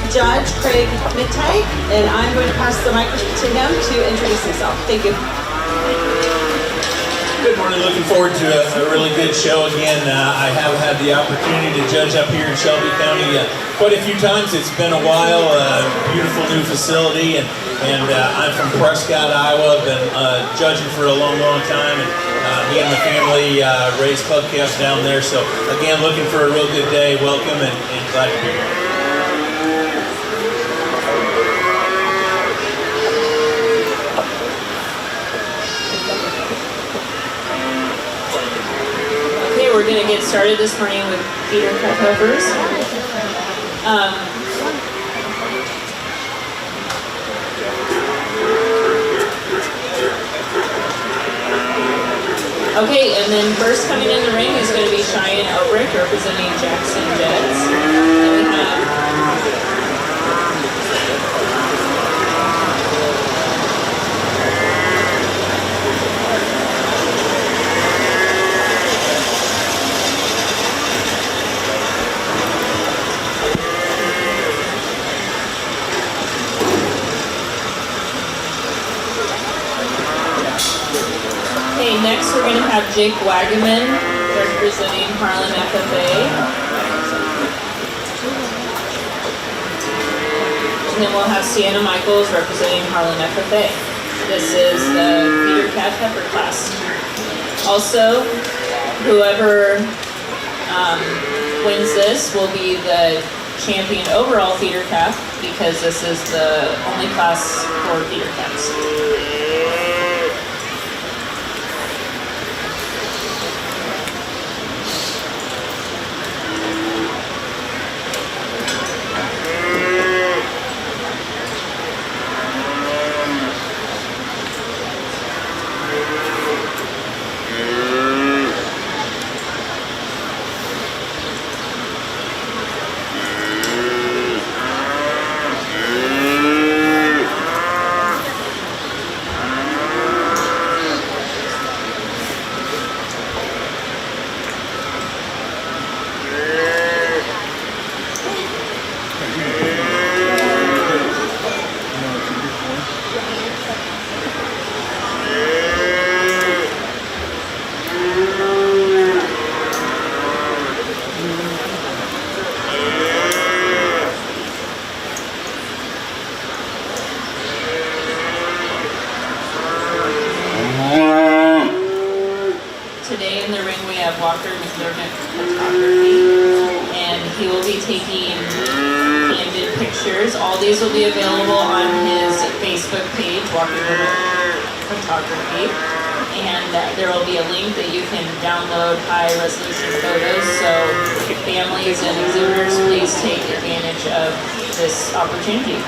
Judge Craig Mittag, and I'm going to pass the microphone to him to introduce himself. Thank you. Good morning. Looking forward to a really good show again. I have had the opportunity to judge up here in Shelby County quite a few times. It's been a while. Beautiful new facility, and I'm from Prescott, Iowa. Been judging for a long time, and me and my family raised club calves down there. So again, looking for a real good day. Welcome, and glad to be here. We're going to get started this morning with feeder calf heifers. Okay, and then first coming in the ring is going to be Cheyenne Elbrick representing Jackson Jets. And we have next, we're going to have Jake Wagaman representing Harlan FFA. And then we'll have Sienna Michaels representing Harlan FFA. This is the feeder calf heifer class. Also, whoever wins this will be the champion overall feeder calf, because this is the only class for feeder calves. All these will be available on his Facebook page, Walker Photography, and there will be a link that you can download high-resolution photos. So families and exhibitors, please take advantage of this opportunity.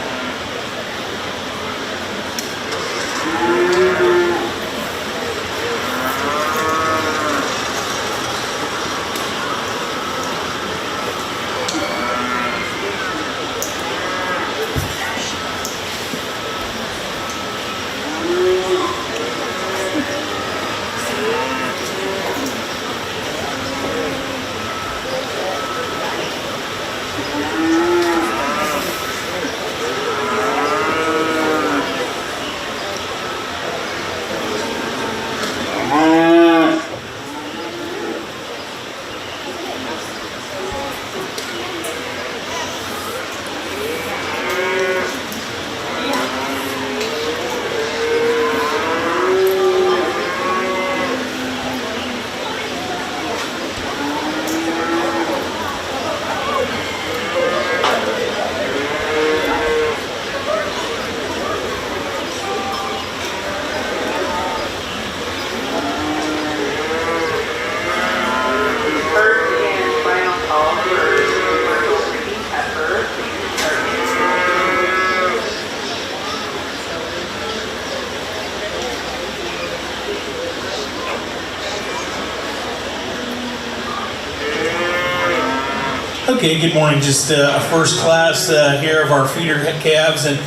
Okay, good morning. Just a first class here of our feeder calves, and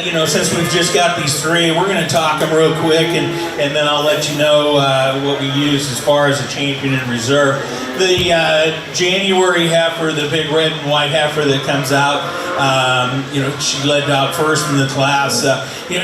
you know, since we've just got these three, we're going to talk them real quick, and then I'll let you know what we use as far as a champion and reserve. the January heifer, the big red and white heifer that comes out, she led out first in the class.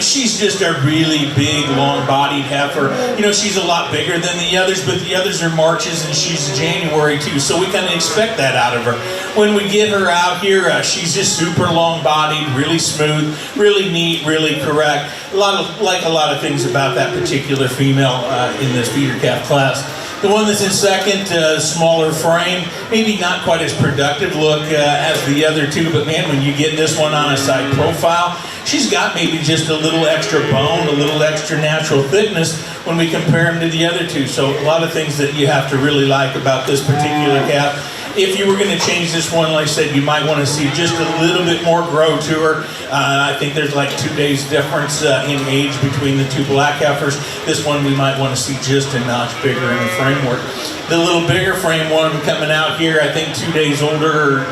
She's just a really big, long-bodied heifer. She's a lot bigger than the others, but the others are Marches and she's January too, so we kind of expect that out of her. When we get her out here, she's just super long-bodied, really smooth, really neat, really correct. A lot of things about that particular female in this feeder calf class. The one that's in second, smaller frame, maybe not quite as productive look as the other two, but man, when you get this one on a side profile, she's got maybe just a little extra bone, a little extra natural thickness when we compare them to the other two. So a lot of things that you have to really like about this particular calf. If you were going to change this one, like I said, you might want to see just a little bit more grow to her. I think there's like 2 days difference in age between the two black heifers. This one we might want to see just a notch bigger in the framework. The little bigger frame one coming out here, I think 2 days older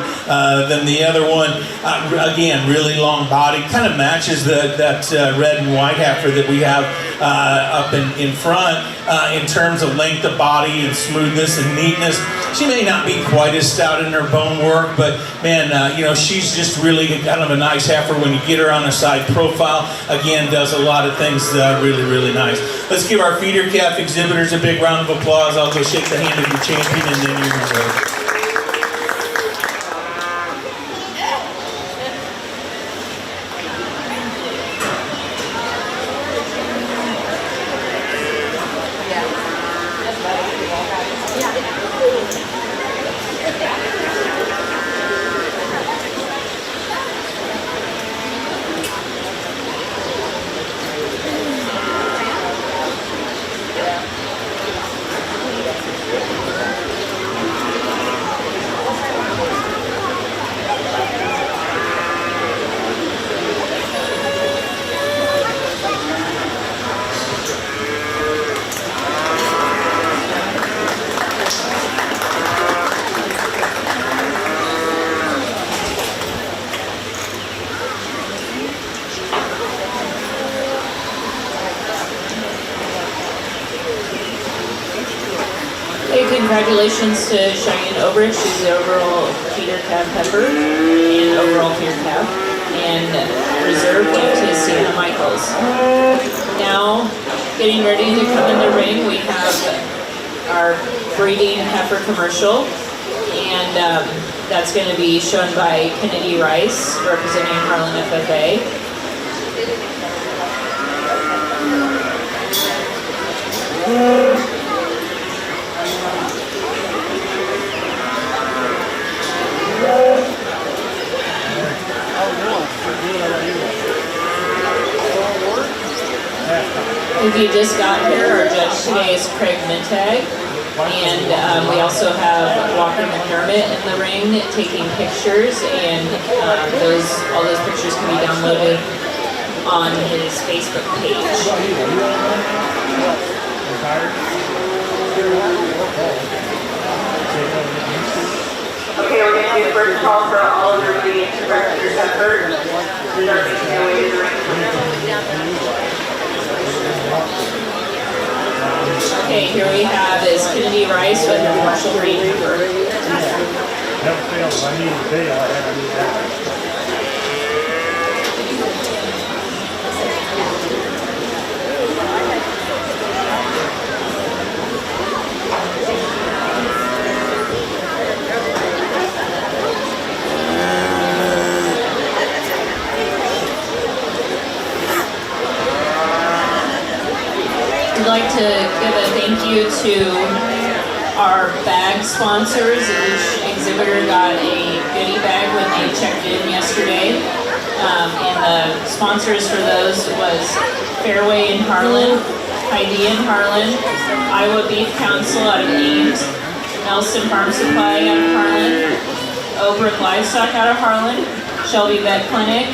than the other one. Again, really long body, kind of matches that red and white heifer that we have up in front in terms of length of body and smoothness and neatness. She may not be quite as stout in her bone work, but man, she's just really kind of a nice heifer when you get her on a side profile. Again, does a lot of things really, really nice. Let's give our feeder calf exhibitors a big round of applause. I'll go shake the hand of your champion and then you're going to go. Congratulations to Cheyenne Obrich. She's the overall feeder calf heifer and overall feeder calf. And reserve gift to Sienna Michaels. Now, getting ready to come in the ring, we have our breeding heifer commercial. And that's going to be shown by Kennedy Rice, representing Harlan FFA. If you just got here, our judge today is Craig Mintag, and we also have Walker McDermott in the ring taking pictures, and all those pictures can be downloaded on his Facebook page. Okay, we're going to do first call for all of the breeding directors at first. Start making their way to the ring. Okay, here we have is Kennedy Rice with her commercial breed. I'd like to give a thank you to our bag sponsors. Each exhibitor got a goodie bag when they checked in yesterday. And the sponsors for those was Fairway in Harlan, Heidi in Harlan, Iowa Beef Council out of Ames, Nelson Farm Supply out of Harlan, Obrich Livestock out of Harlan, Shelby Vet Clinic,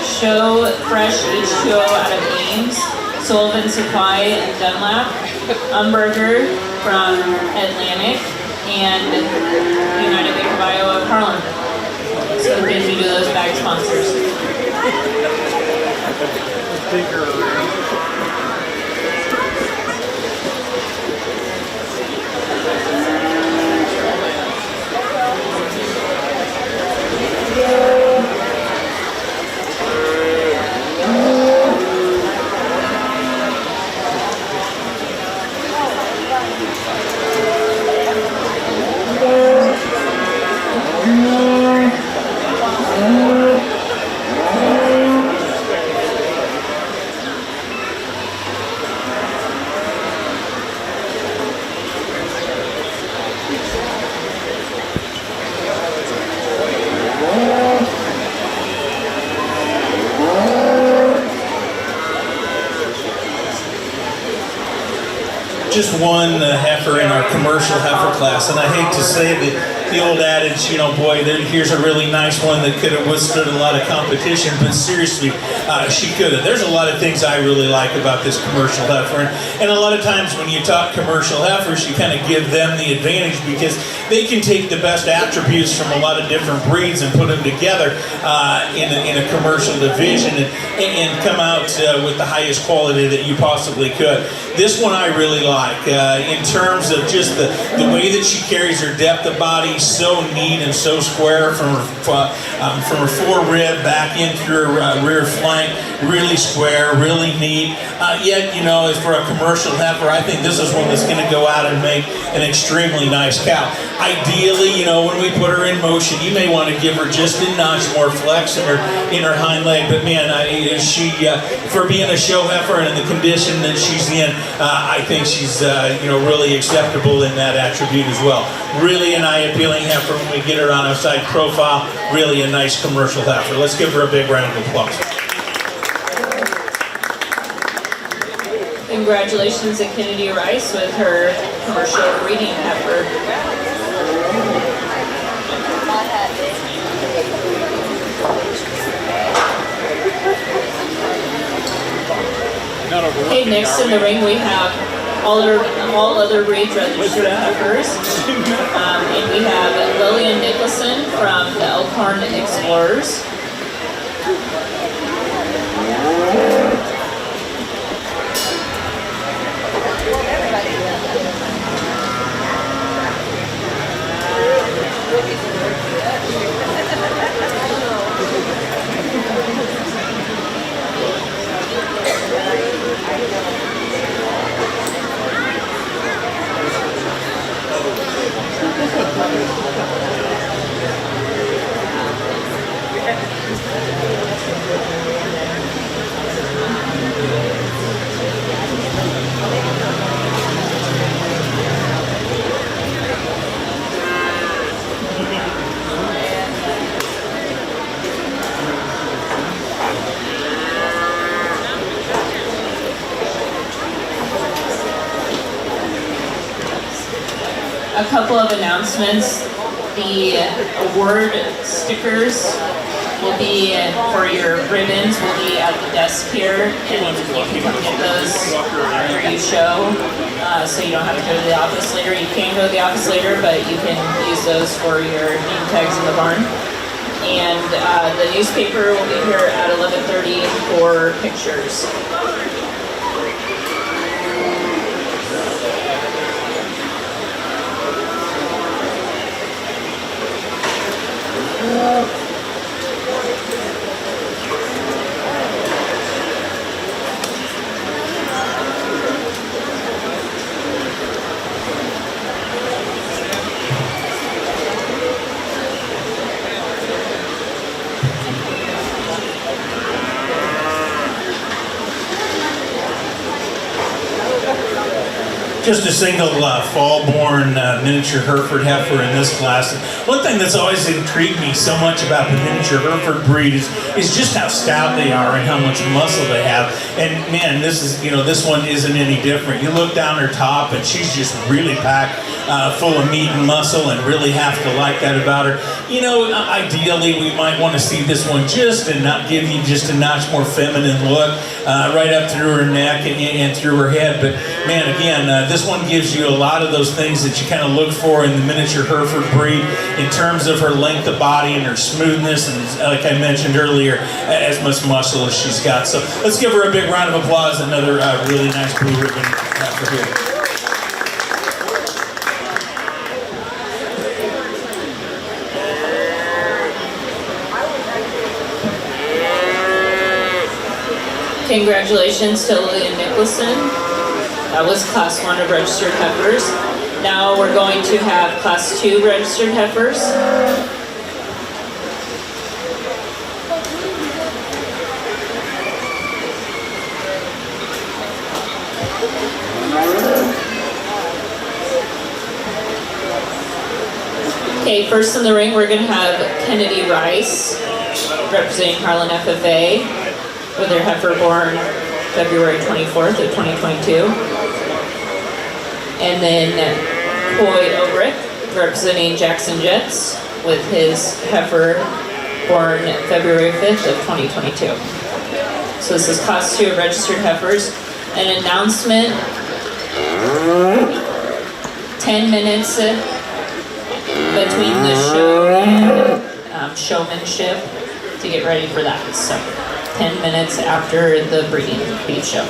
Show Fresh H2O out of Ames, Sullivan Supply and Dunlap, Umberger from Atlantic, and United Bank of Iowa of Harlan. So thank you to those bag sponsors. just one heifer in our commercial heifer class, and I hate to say that the old adage, you know, boy, here's a really nice one that could have withstood a lot of competition, but seriously, she could have. There's a lot of things I really like about this commercial heifer, and a lot of times when you talk commercial heifers, you kind of give them the advantage because they can take the best attributes from a lot of different breeds and put them together in a commercial division and come out with the highest quality that you possibly could. This one I really like in terms of just the way that she carries her depth of body, so neat and so square from her forerib back in through her rear flank, really square, really neat. Yet, you know, as for a commercial heifer, I think this is one that's going to go out and make an extremely nice cow. Ideally, you know, when we put her in motion, you may want to give her just a notch more flex in her hind leg. But man, she for being a show heifer and in the condition that she's in, I think she's you know, really acceptable in that attribute as well. Really an eye-appealing heifer when we get her on a side profile. Really a nice commercial heifer. Let's give her a big round of applause. Congratulations to Kennedy Rice with her commercial breeding heifer. Okay, next in the ring we have all other breeds registered heifers. And we have Lillian Nicholson from the Elkhorn Explorers. A couple of announcements. The award stickers will be for your ribbons will be at the desk here, and you can come get those after you show, so you don't have to go to the office later. You can go to the office later, but you can use those for your name tags in the barn. And the newspaper will be here at 11:30 for pictures. Just a single fall-born miniature Hereford heifer in this class. One thing that's always intrigued me so much about the miniature Hereford breed is just how stout they are and how much muscle they have. And man, this one isn't any different. You look down her top and she's just really packed full of meat and muscle, and really have to like that about her. You know, ideally we might want to see this one just and not give you just a notch more feminine look right up through her neck and through her head. But man, again, this one gives you a lot of those things that you kind of look for in the miniature Hereford breed in terms of her length of body and her smoothness, and like I mentioned earlier, as much muscle as she's got. So let's give her a big round of applause. Another really nice blue ribbon heifer here. Congratulations to Lillian Nicholson. That was Class 1 of registered heifers. Now we're going to have Class 2 registered heifers. Okay, first in the ring we're going to have Kennedy Rice, representing Harlan FFA, with their heifer born February 24th of 2022. And then Coy Obrick, representing Jackson Jets, with his heifer born February 5th of 2022. So this is Class 2 registered heifers. An announcement, 10 minutes between the show and showmanship to get ready for that. So 10 minutes after the breeding beef show.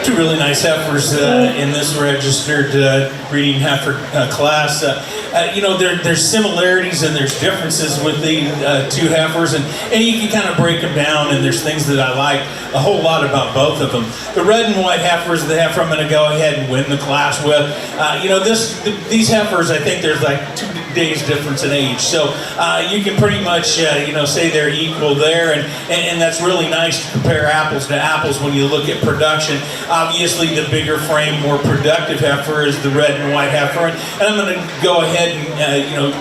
Two really nice heifers in this registered breeding heifer class. You know, there's similarities and there's differences with the two heifers, and you can kind of break them down, and there's things that I like a whole lot about both of them. The red and white heifers, the heifer I'm going to go ahead and win the class with. You know, these heifers, I think there's like 2 days difference in age, so you can pretty much you know, say they're equal there, and that's really nice to compare apples to apples when you look at production. Obviously, the bigger frame, more productive heifer is the red and white heifer, and I'm going to go ahead and you know,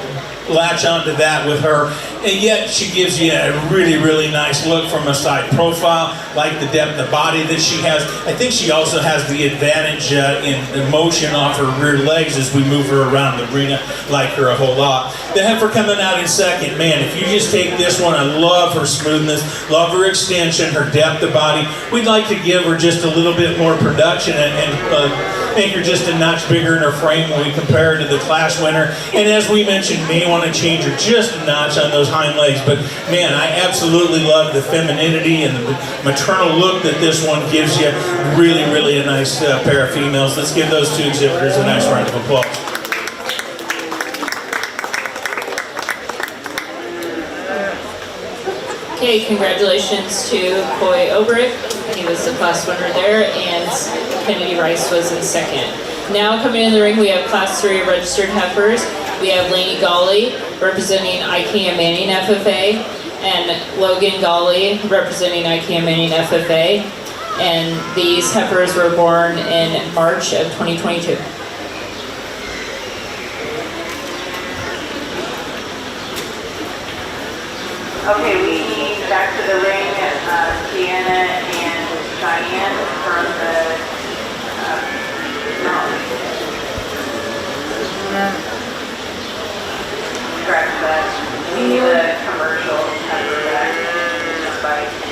latch onto that with her. And yet she gives you a really, really nice look from a side profile, like the depth of body that she has. I think she also has the advantage in motion off her rear legs as we move her around the arena. Like her a whole lot. The heifer coming out in second, man, if you just take this one, I love her smoothness, love her extension, her depth of body. We'd like to give her just a little bit more production and make her just a notch bigger in her frame when we compare her to the class winner. And as we mentioned, may want to change her just a notch on those hind legs, but man, I absolutely love the femininity and the maternal look that this one gives you. Really, really a nice pair of females. Let's give those two exhibitors a nice round of applause. Okay, congratulations to Coy Obrick. He was the class winner there, and Kennedy Rice was in second. Now coming in the ring, we have Class 3 registered heifers. We have Lainey Gawley representing IKEA Manning FFA, and Logan Gawley representing IKEA Manning FFA. And these heifers were born in March of 2022. Okay, we need back to the ring, Deanna and Cheyenne from the, scratch that. We need the commercial cover back. Bye.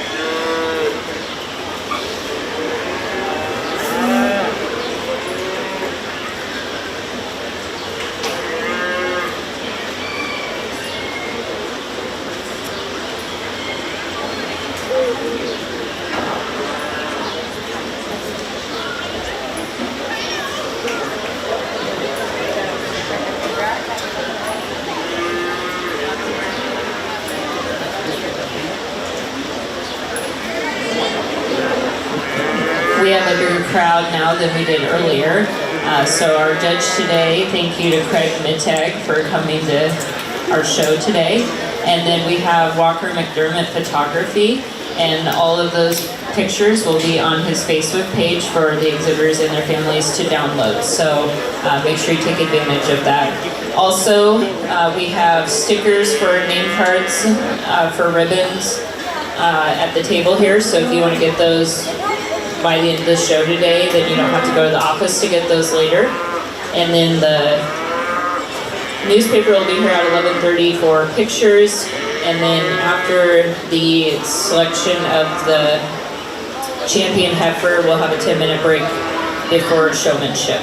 We have a bigger crowd now than we did earlier. So our judge today, thank you to Craig Mittag for coming to our show today. And then we have Walker McDermott Photography, and all of those pictures will be on his Facebook page for the exhibitors and their families to download. So make sure you take advantage of that. Also, we have stickers for name cards, for ribbons at the table here. So if you want to get those by the end of the show today, then you don't have to go to the office to get those later. And then the newspaper will be here at 11:30 for pictures. And then after the selection of the champion heifer, we'll have a 10-minute break before showmanship.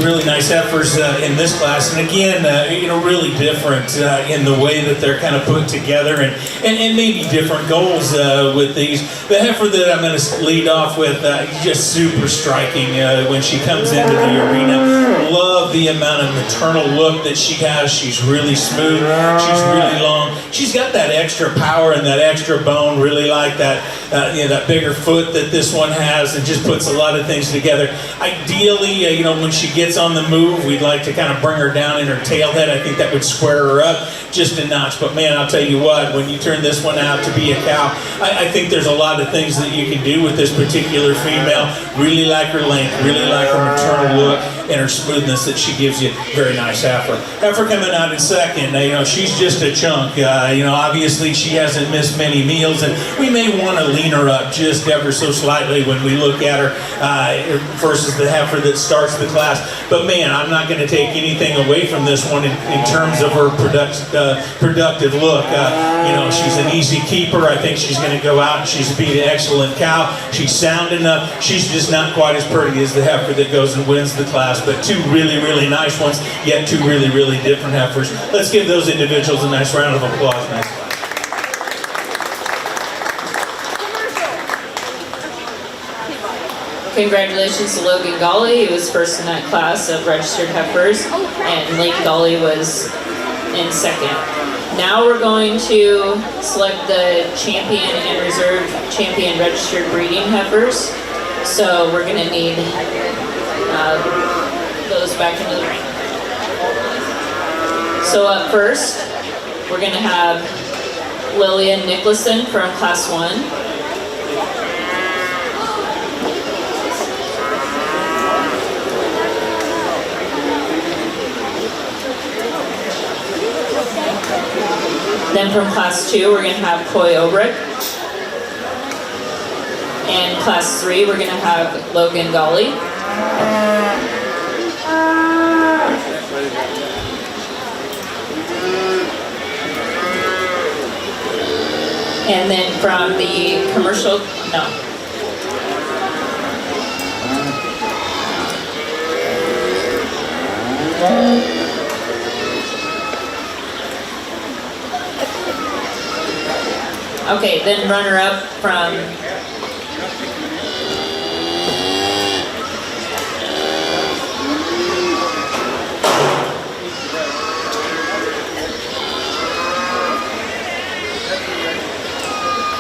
Really nice heifers in this class, and again, really different in the way that they're kind of put together, and maybe different goals with these. The heifer that I'm going to lead off with, just super striking when she comes into the arena. Love the amount of maternal look that she has. She's really smooth. She's really long. She's got that extra power and that extra bone. Really like that, that bigger foot that this one has, and just puts a lot of things together. Ideally, when she gets on the move, we'd like to kind of bring her down in her tail head. I think that would square her up just a notch. But man, I'll tell you what, when you turn this one out to be a cow, I think there's a lot of things that you can do with this particular female. Really like her length, really like her maternal look, and her smoothness that she gives you. Very nice heifer. Heifer coming out in second, she's just a chunk. Obviously she hasn't missed many meals, and we may want to lean her up just ever so slightly when we look at her versus the heifer that starts the class. But man, I'm not going to take anything away from this one in terms of her productive look. She's an easy keeper. I think she's going to go out and she's be an excellent cow. She's sound enough. She's just not quite as pretty as the heifer that goes and wins the class, but two really, really nice ones, yet two really, really different heifers. Let's give those individuals a nice round of applause, man. Congratulations to Logan Golly, who was first in that class of registered heifers, and Lake Golly was in second. Now we're going to select the champion and reserve champion registered breeding heifers. So we're going to need those back into the ring. So up first, we're going to have Lillian Nicholson from Class 1. Then from Class 2, we're going to have Coy Obrick. And Class 3, we're going to have Logan Golly. And then from the commercial No. Okay, then runner up from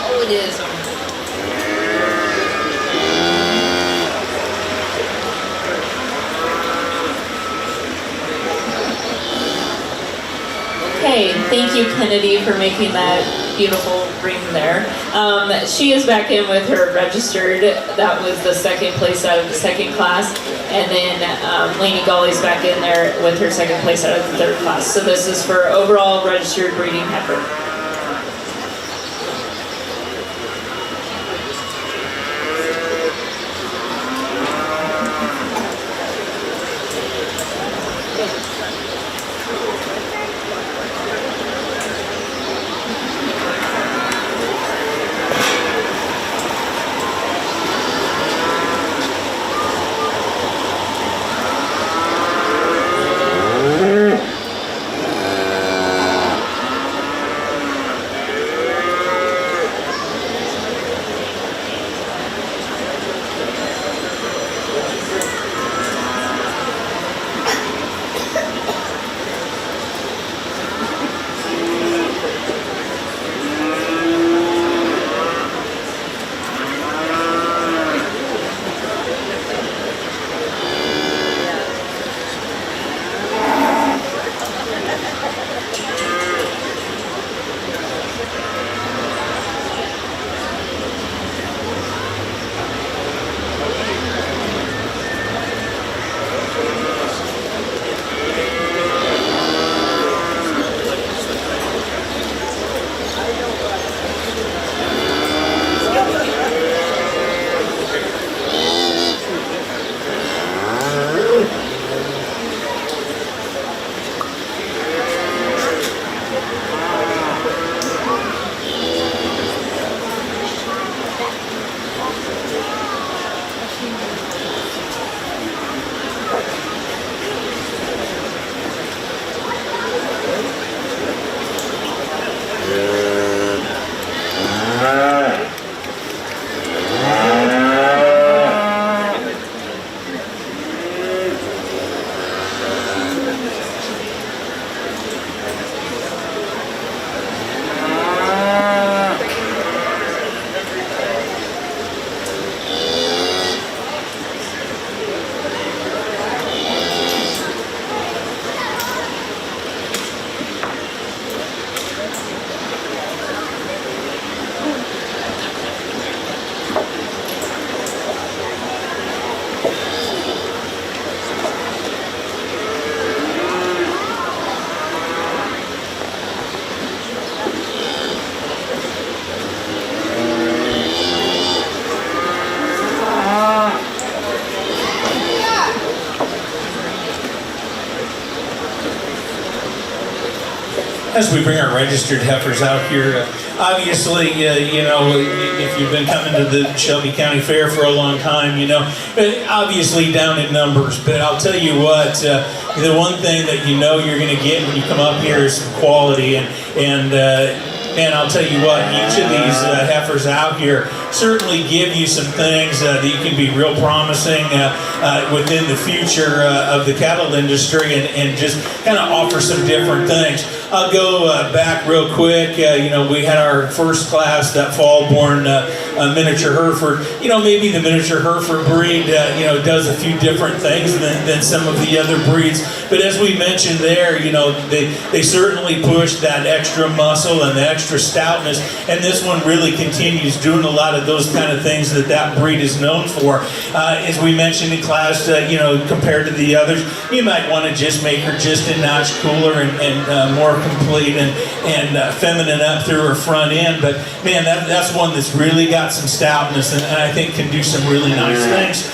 oh, it is. Okay, thank you, Kennedy, for making that beautiful ring there. She is back in with her registered. That was the second place out of the second class. And then Lainey Gawley's back in there with her second place out of the third class. So this is for overall registered breeding heifer. As we bring our registered heifers out here, obviously, you know, if you've been coming to the Shelby County Fair for a long time, you know, obviously down in numbers, but I'll tell you what, the one thing that you know you're going to get when you come up here is some quality, and I'll tell you what, each of these heifers out here certainly give you some things that you can be real promising within the future of the cattle industry, and just kind of offer some different things. I'll go back real quick. You know, we had our first class, that fall-born miniature Hereford. You know, maybe the miniature Hereford breed, you know, does a few different things than some of the other breeds. But as we mentioned there, you know, they certainly push that extra muscle and the extra stoutness. And this one really continues doing a lot of those kind of things that breed is known for. As we mentioned in class, you know, compared to the others, you might want to just make her just a notch cooler and more complete and feminine up through her front end. But man, that's one that's really got some stoutness, and I think can do some really nice things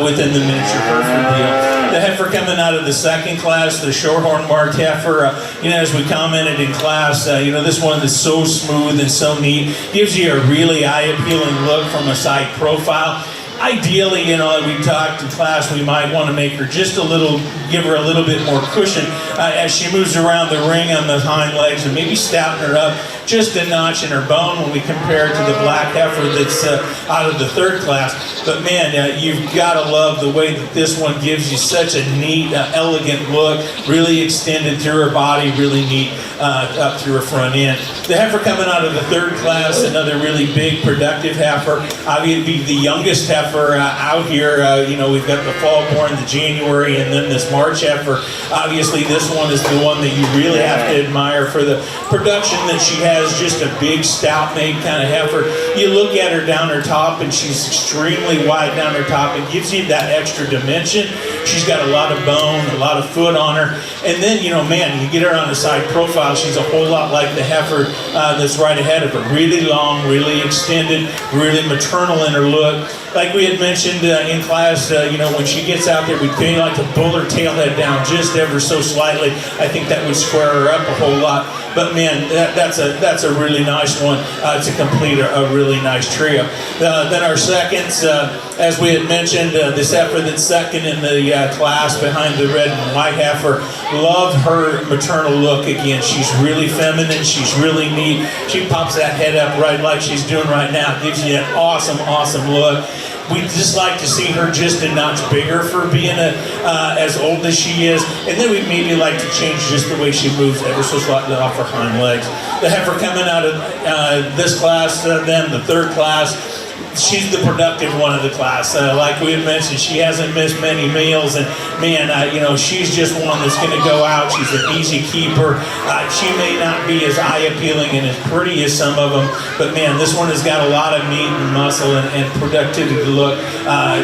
within the miniature Hereford deal. The heifer coming out of the second class, the shorthorn marked heifer, as we commented in class, this one is so smooth and so neat, gives you a really eye-appealing look from a side profile. Ideally, we talked in class, we might want to make her give her a little bit more cushion as she moves around the ring on the hind legs, and maybe stouten her up just a notch in her bone when we compare it to the black heifer that's out of the third class. But man, you've got to love the way that this one gives you such a neat, elegant look, really extended through her body, really neat up through her front end. The heifer coming out of the third class, another really big, productive heifer. Obviously, the youngest heifer out here. We've got the fall born, the January, and then this March heifer. Obviously, this one is the one that you really have to admire for the production that she has. Just a big, stout-made kind of heifer. You look at her down her top, and she's extremely wide down her top. It gives you that extra dimension. She's got a lot of bone, a lot of foot on her. And then, man, you get her on the side profile, she's a whole lot like the heifer that's right ahead of her. Really long, really extended, really maternal in her look. Like we had mentioned in class, when she gets out there, we kind of like to pull her tail head down just ever so slightly. I think that would square her up a whole lot. But man, that's a really nice one to complete a really nice trio. Then our seconds, as we had mentioned, this heifer that's second in the class behind the red and white heifer. Love her maternal look again. She's really feminine. She's really neat. She pops that head up right like she's doing right now. Gives you an awesome, awesome look. We'd just like to see her just a notch bigger for being as old as she is. And then we'd maybe like to change just the way she moves ever so slightly off her hind legs. The heifer coming out of this class, then the third class, she's the productive one of the class. Like we had mentioned, she hasn't missed many meals, and man, she's just one that's going to go out. She's an easy keeper. She may not be as eye-appealing and as pretty as some of them, but man, this one has got a lot of meat and muscle and productivity to look,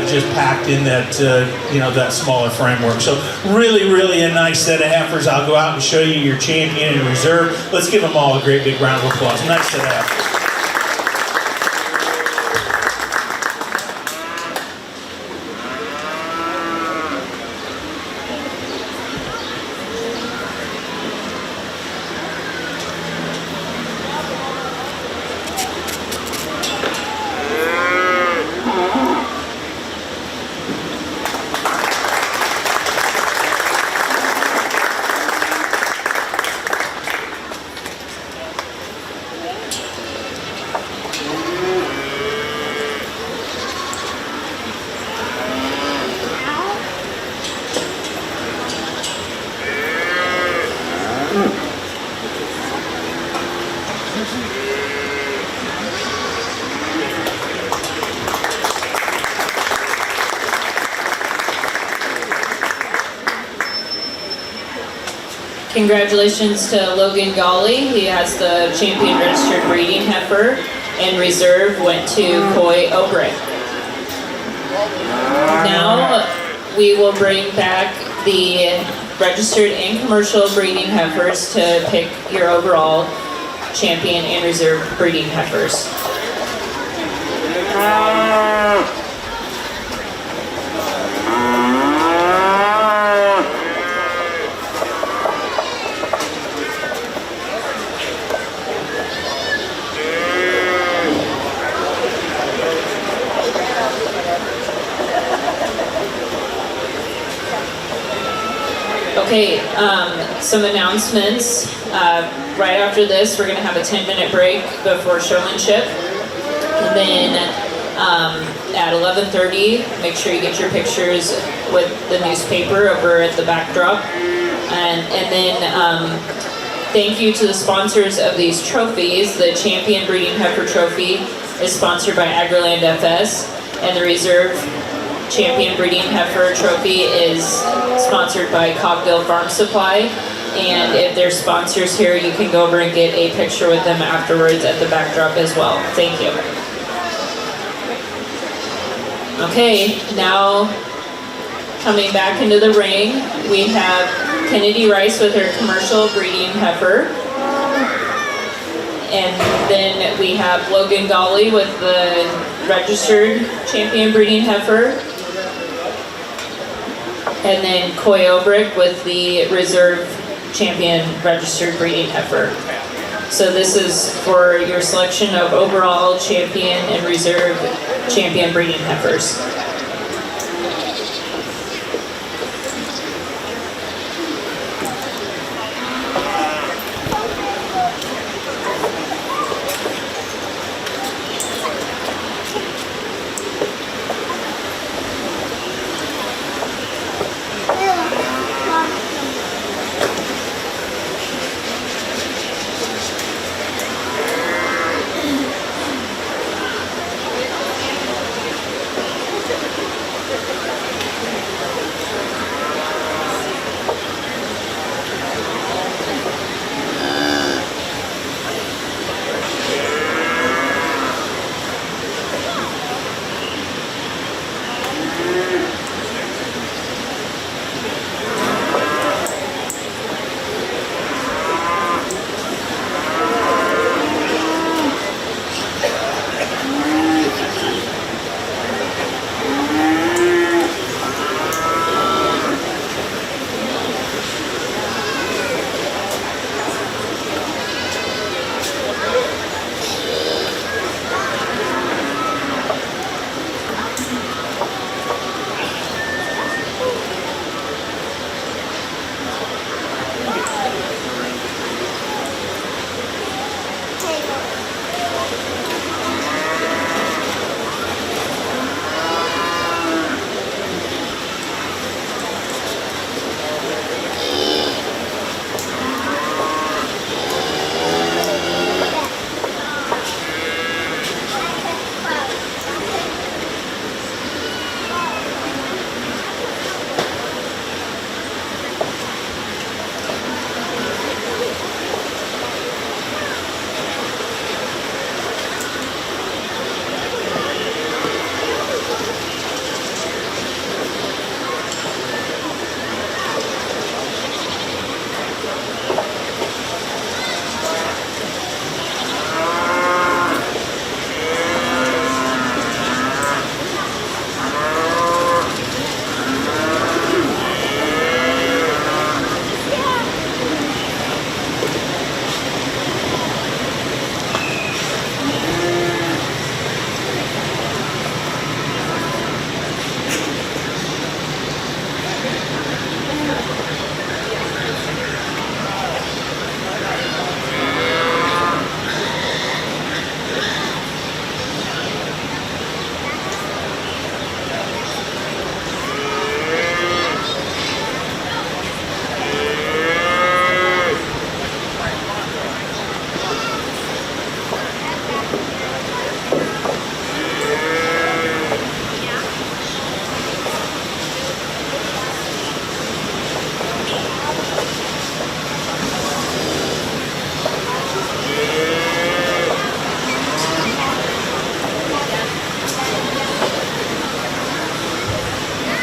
just packed in that, that smaller framework. So really, really a nice set of heifers. I'll go out and show you your champion and reserve. Let's give them all a great big round of applause. Nice set of heifers. Congratulations to Logan Golly. He has the champion registered breeding heifer, and reserve went to Coy Obrey. Now we will bring back the registered and commercial breeding heifers to pick your overall champion and reserve breeding heifers. Okay, some announcements. Right after this, we're going to have a 10-minute break before showmanship. And then at 11:30, make sure you get your pictures with the newspaper over at the backdrop. And then thank you to the sponsors of these trophies. The Champion Breeding Heifer Trophy is sponsored by AgriLand FS, and the Reserve Champion Breeding Heifer Trophy is sponsored by Cockville Farm Supply. And if there's sponsors here, you can go over and get a picture with them afterwards at the backdrop as well. Thank you. Okay, now coming back into the ring, we have Kennedy Rice with her commercial breeding heifer. And then we have Logan Golly with the registered champion breeding heifer. And then Coy Obrick with the reserve champion registered breeding heifer. So this is for your selection of overall champion and reserve champion breeding heifers.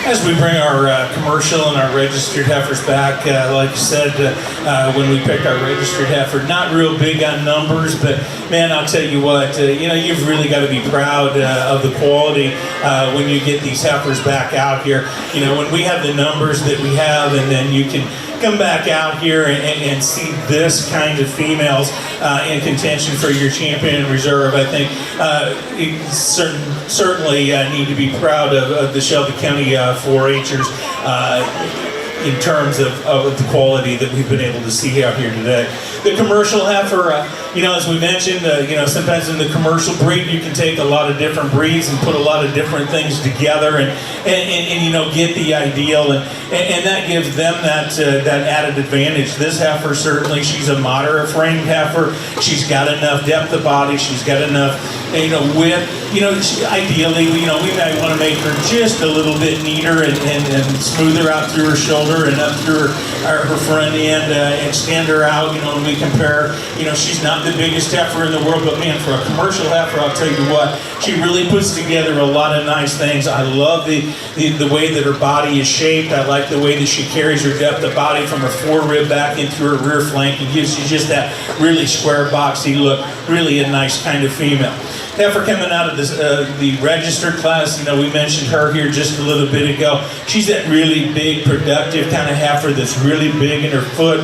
As we bring our commercial and our registered heifers back, like you said, when we picked our registered heifer, not real big on numbers, but man, I'll tell you what, you've really got to be proud of the quality when you get these heifers back out here. When we have the numbers that we have, and then you can come back out here and see this kind of females in contention for your champion and reserve. I think you certainly need to be proud of the Shelby County 4-H'ers in terms of the quality that we've been able to see out here today. The commercial heifer, as we mentioned, sometimes in the commercial breed you can take a lot of different breeds and put a lot of different things together and get the ideal, and that gives them that added advantage. This heifer, certainly, she's a moderate framed heifer. She's got enough depth of body. She's got enough width. Ideally, we might want to make her just a little bit neater and smoother out through her shoulder and up through her front end, extend her out. When we compare, she's not not the biggest heifer in the world, but man, for a commercial heifer, I'll tell you what, she really puts together a lot of nice things. I love the way that her body is shaped. I like the way that she carries her depth of body from her forerib back into her rear flank and gives you just that really square boxy look. Really a nice kind of female. Heifer coming out of the registered class, you know, we mentioned her here just a little bit ago. She's that really big, productive kind of heifer that's really big in her foot,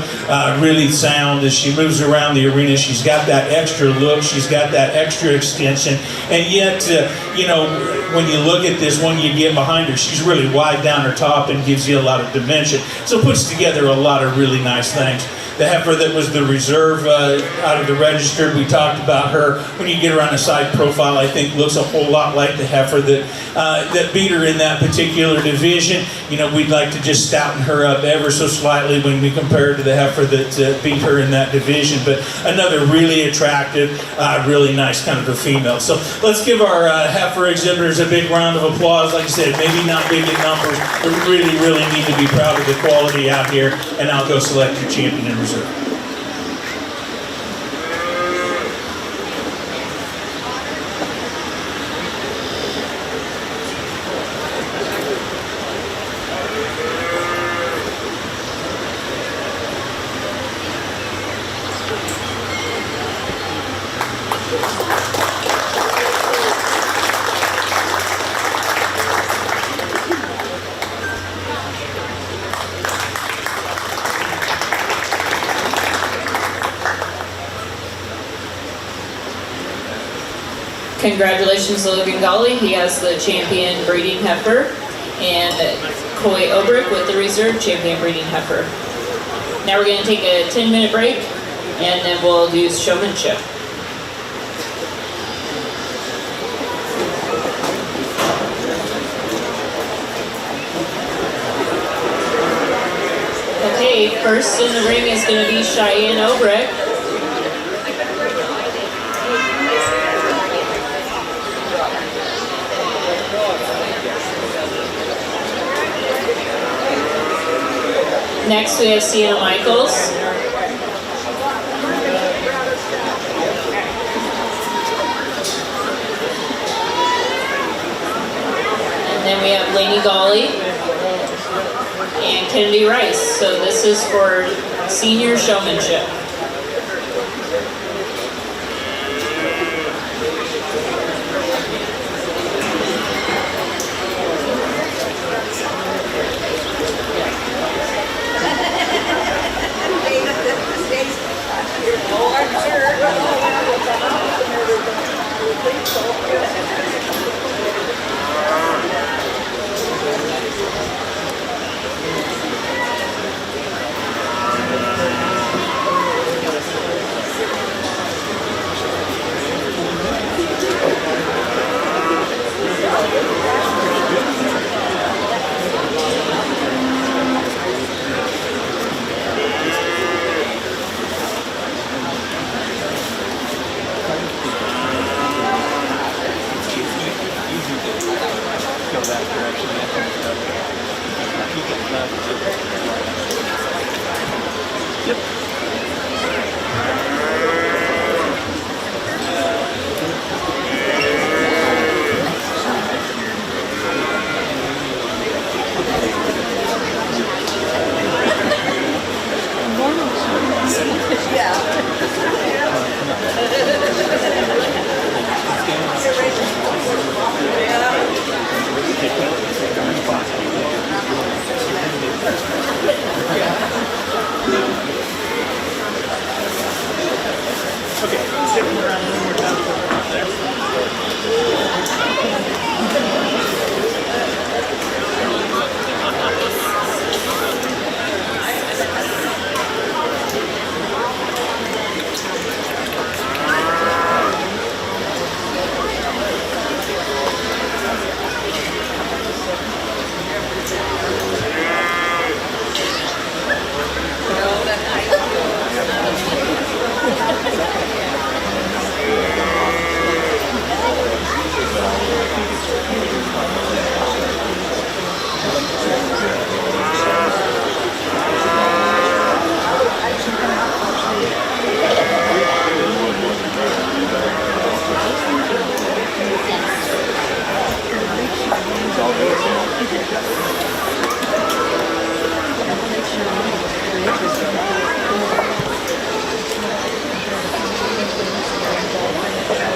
really sound. As she moves around the arena, she's got that extra look, she's got that extra extension, and yet, you know, when you look at this one you get behind her, she's really wide down her top and gives you a lot of dimension. So puts together a lot of really nice things. The heifer that was the reserve out of the registered, we talked about her. When you get her on a side profile, I think looks a whole lot like the heifer that beat her in that particular division. You know, we'd like to just stouten her up ever so slightly when we compare her to the heifer that beat her in that division. But another really attractive, really nice kind of a female. So let's give our heifer exhibitors a big round of applause. Like I said, maybe not big in numbers, but really, really need to be proud of the quality out here. And I'll go select your champion and reserve. Congratulations to Logan Golly, he has the champion breeding heifer, and Coy Obrick with the reserve champion breeding heifer. Now we're going to take a 10-minute break, and then we'll do showmanship. Okay, first in the ring is going to be Cheyenne Obrick. Next we have Sienna Michaels. And then we have Lainey Golly and Kennedy Rice. So this is for senior showmanship.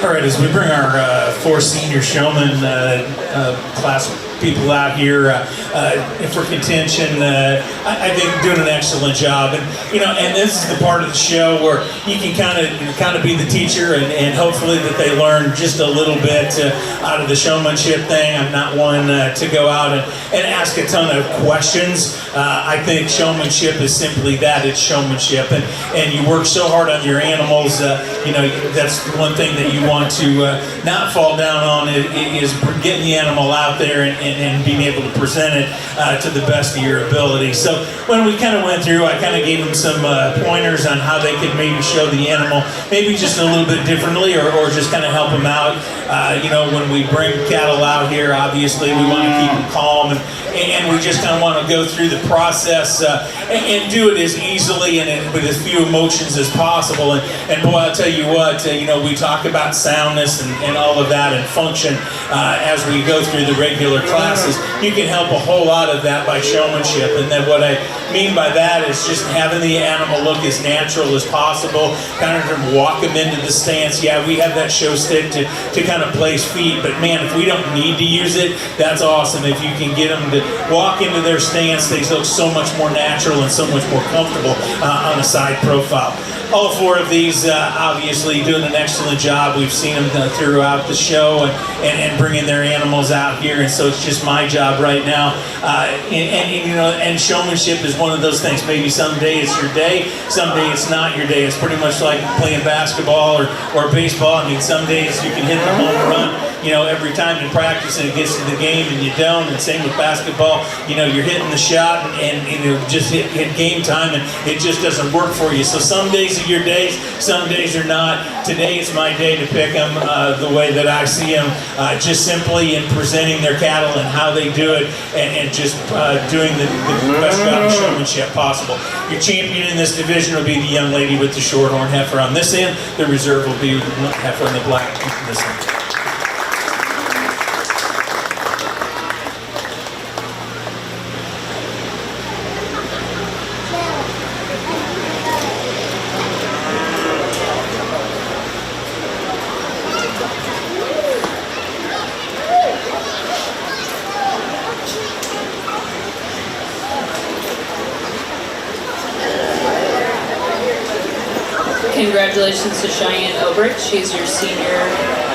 All right, as we bring our 4 senior showman class people out here for contention, I think doing an excellent job. And and this is the part of the show where you can kind of be the teacher, and hopefully that they learn just a little bit out of the showmanship thing. I'm not one to go out and ask a ton of questions. I think showmanship is simply that. It's showmanship, and you work so hard on your animals. That's one thing that you want to not fall down on is getting the animal out there and being able to present it to the best of your ability. So when we kind of went through, I kind of gave them some pointers on how they could maybe show the animal maybe just a little bit differently, or just kind of help them out. When we bring cattle out here, obviously we want to keep them calm, and we just kind of want to go through the process and do it as easily and with as few emotions as possible. And boy, I'll tell you what, we talk about soundness and all of that and function as we go through the regular classes. You can help a whole lot of that by showmanship. And then what I mean by that is just having the animal look as natural as possible, kind of walk them into the stance. Yeah, we have that show stick to kind of place feet, but man, if we don't need to use it, that's awesome. If you can get them to walk into their stance, they look so much more natural and so much more comfortable on a side profile. All 4 of these obviously doing an excellent job. We've seen them throughout the show and bringing their animals out here, and so it's just my job right now. And showmanship is one of those things. Maybe someday it's your day, someday it's not your day. It's pretty much like playing basketball or baseball. I mean, some days you can hit the home run, every time you practice and it gets to the game and you don't. And same with basketball, you're hitting the shot and just hit game time and it just doesn't work for you. So some days are your days, some days are not. Today it's my day to pick them the way that I see them, just simply in presenting their cattle and how they do it, and just doing the best job of showmanship possible. Your champion in this division will be the young lady with the shorthorn heifer on this end. The reserve will be the heifer in the black on this end. Congratulations to Cheyenne Obrick. She's your senior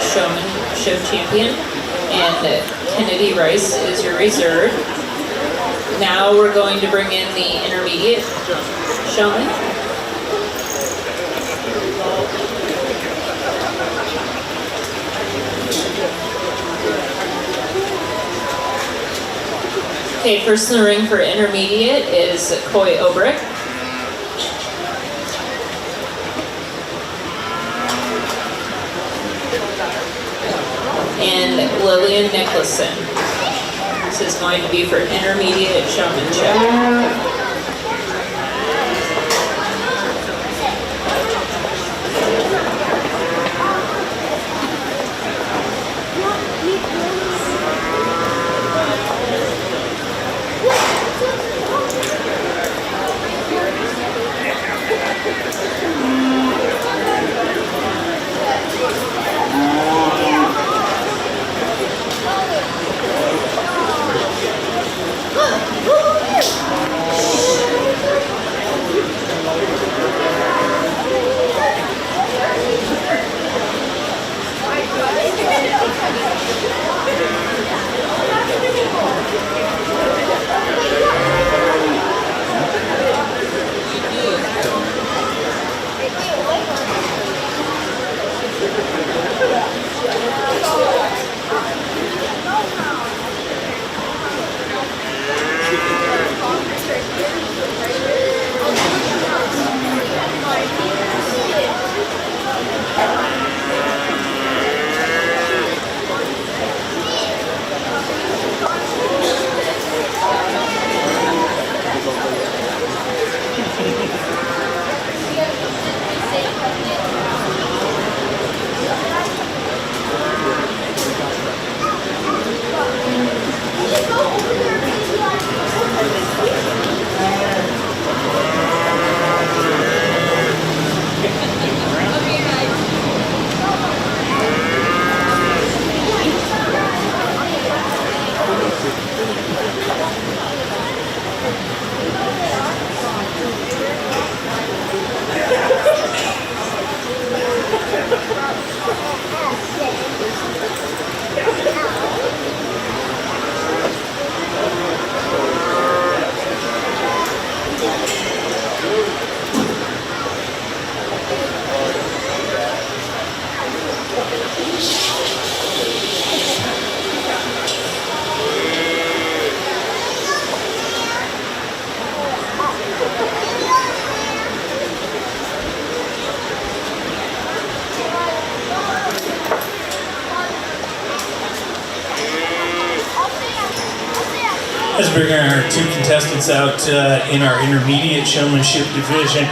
show champion. And Kennedy Rice is your reserve. Now we're going to bring in the intermediate showman. Okay, first in the ring for intermediate is Coy Obrick. And Lillian Nicholson. This is going to be for intermediate showmanship. bring our two contestants out in our intermediate showmanship division.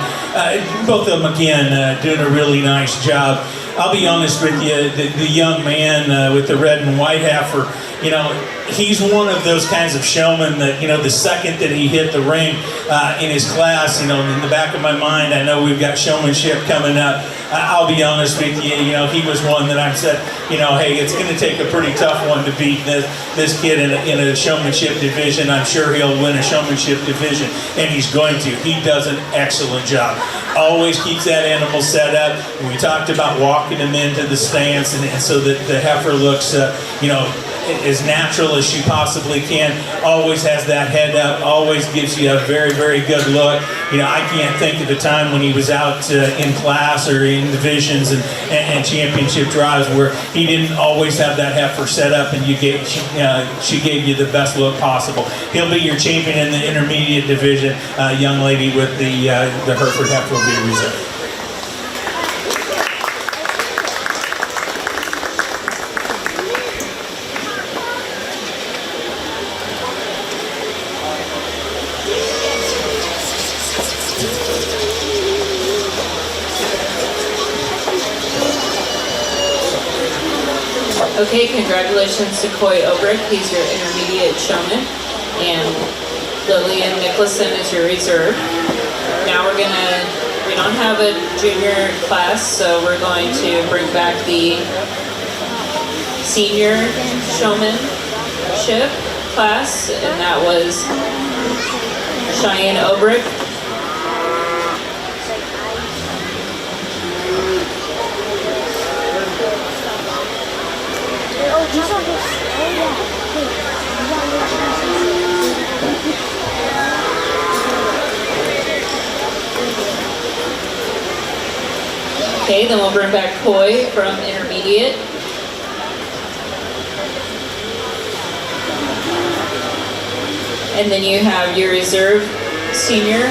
Both of them, again, doing a really nice job. I'll be honest with you, the young man with the red and white heifer, you know, he's one of those kinds of showmen that, you know, the second that he hit the ring in his class, you know, in the back of my mind, I know we've got showmanship coming up. I'll be honest with you, you know, he was one that I've said, you know, hey, it's going to take a pretty tough one to beat this kid in a showmanship division. I'm sure he'll win a showmanship division, and he's going to. He does an excellent job. Always keeps that animal set up. We talked about walking him into the stance, and so that the heifer looks, you know, as natural as she possibly can. Always has that head up, always gives you a very, very good look. You know, I can't think of a time when he was out in class or in divisions and championship drives where he didn't always have that heifer set up and she gave you the best look possible. He'll be your champion in the intermediate division. Young lady with the Hereford heifer will be reserved. Okay, congratulations to Coy Obrick, he's your intermediate showman, and Lillian Nicholson is your reserve. Now we don't have a junior class, so we're going to bring back the senior showmanship class, and that was Cheyenne Obrick. Okay, then we'll bring back Coy from intermediate. And then you have your reserve senior,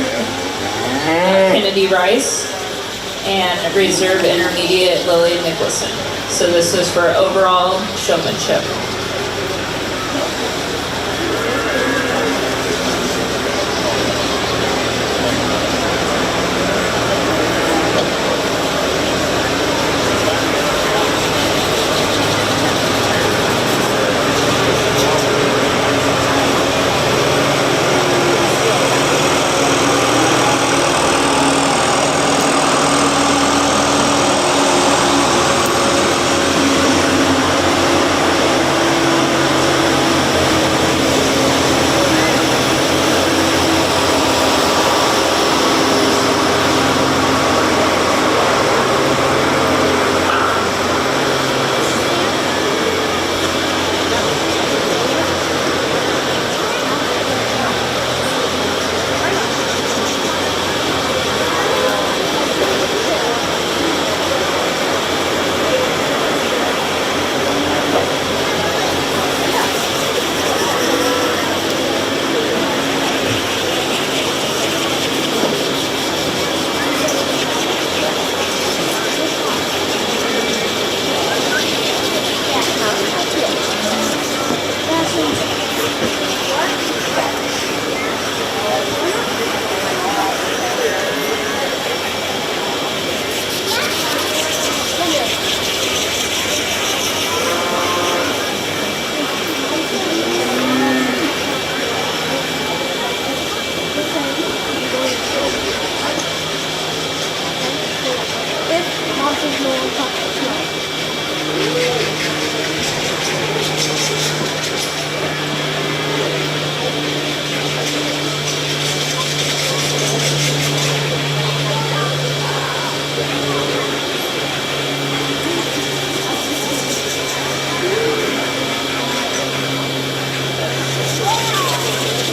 Kennedy Rice, and reserve intermediate, Lily Nicholson. So this is for overall showmanship.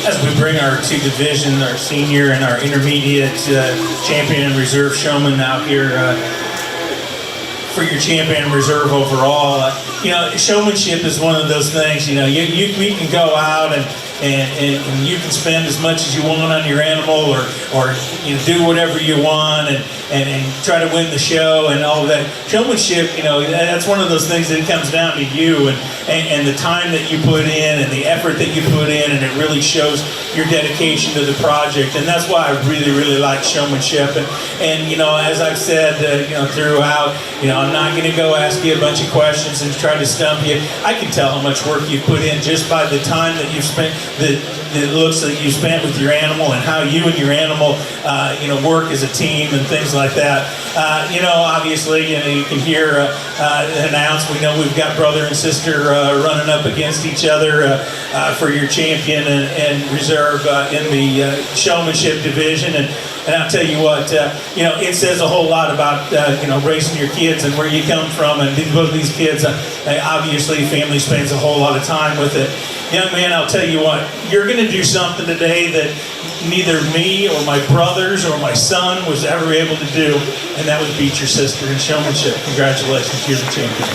As we bring our two divisions, our senior and our intermediate champion and reserve showman out here for your champion and reserve overall, you know, showmanship is one of those things, you know, we can go out and and you can spend as much as you want on your animal, or you know, do whatever you want, and try to win the show and all of that. Showmanship, you know, that's one of those things that it comes down to you and the time that you put in and the effort that you put in, and it really shows your dedication to the project. And that's why I really, really like showmanship. And you know, as I've said, you know, throughout, you know, I'm not going to go ask you a bunch of questions and try to stump you. I can tell how much work you've put in just by the time that you've spent, the looks that you spent with your animal, and how you and your animal, you know, work as a team and things like that. You know, obviously, you know, you can hear announced. We know we've got brother and sister running up against each other for your champion and reserve in the showmanship division. And I'll tell you what, you know, it says a whole lot about, you know, raising your kids and where you come from. And both these kids, obviously, family spends a whole lot of time with it. Young man, I'll tell you what, you're going to do something today that neither me or my brothers or my son was ever able to do, and that was beat your sister in showmanship. Congratulations, you're the champion.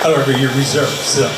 However, you're reserved, so.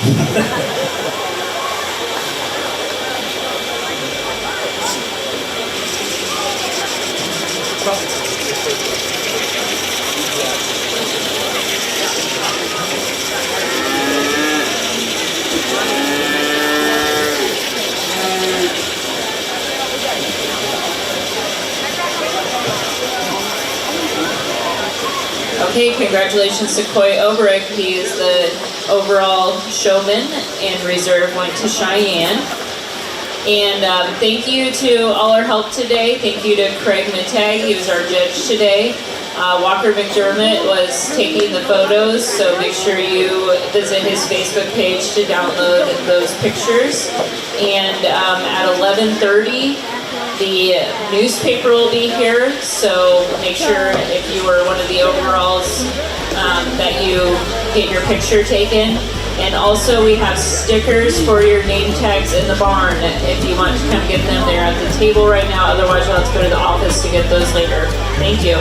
Okay, congratulations to Coy Obrick. He is the overall showman, and reserve went to Cheyenne. And thank you to all our help today. Thank you to Craig Mittag, he was our judge today. Walker McDermott was taking the photos, so make sure you visit his Facebook page to download those pictures. And at 11:30, the newspaper will be here, so make sure if you were one of the overalls that you get your picture taken. And also we have stickers for your name tags in the barn if you want to come get them. They're at the table right now, otherwise you'll have to go to the office to get those later. Thank you.